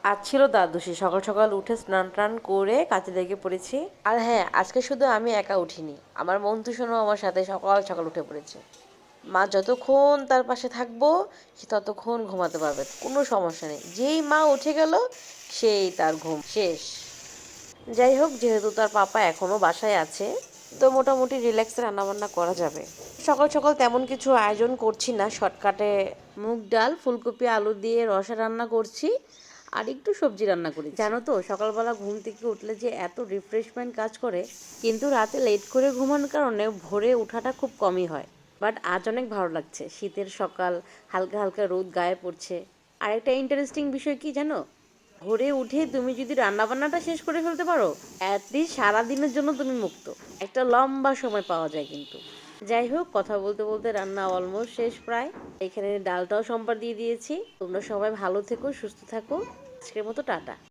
আজ ছিল দ্বাদশী, সকাল সকাল উঠে স্নান টান করে কাজে লেগে পড়েছি। আর হ্যাঁ, আজকে শুধু আমি একা উঠিনি, আমার মন্টুসোনাও আমার সাথে সকাল সকাল উঠে পড়েছে। মা যতক্ষণ তার পাশে থাকবো সে ততক্ষণ ঘুমাতে পারবে, কোনো সমস্যা নেই। যেই মা উঠে গেল সেই তার ঘুম শেষ। যাই হোক, যেহেতু তার পাপা এখনো বাসায় আছে, তো মোটামুটি রিল্যাক্সে রান্নাবান্না করা যাবে। সকাল সকাল তেমন কিছু আয়োজন করছি না, শর্টকাটে মুগ ডাল ফুলকপি আলু দিয়ে রসা রান্না করছি আর একটু সবজি রান্না করি। জানো তো, সকালবেলা ঘুম থেকে উঠলে যে এত রিফ্রেশমেন্ট কাজ করে, কিন্তু রাতে লেট করে ঘুমানোর কারণে ভোরে ওঠাটা খুব কমই হয়। বাট আজ অনেক ভালো লাগছে, শীতের সকাল, হালকা হালকা রোদ গায়ে পড়ছে। আর একটা ইন্টারেস্টিং বিষয় কি জানো, ভোরে উঠে তুমি যদি রান্নাবান্নাটা শেষ করে ফেলতে পারো, অ্যাটলিস্ট সারাদিনের জন্য তুমি মুক্ত। একটা লম্বা সময় পাওয়া যায় কিন্তু। যাই হোক, কথা বলতে বলতে রান্না অলমোস্ট শেষ প্রায়। এখানে ডালটাও সম্পার দিয়ে দিয়েছি। তোমরা সবাই ভালো থেকো, সুস্থ থাকো। আজকের মতো টাটা।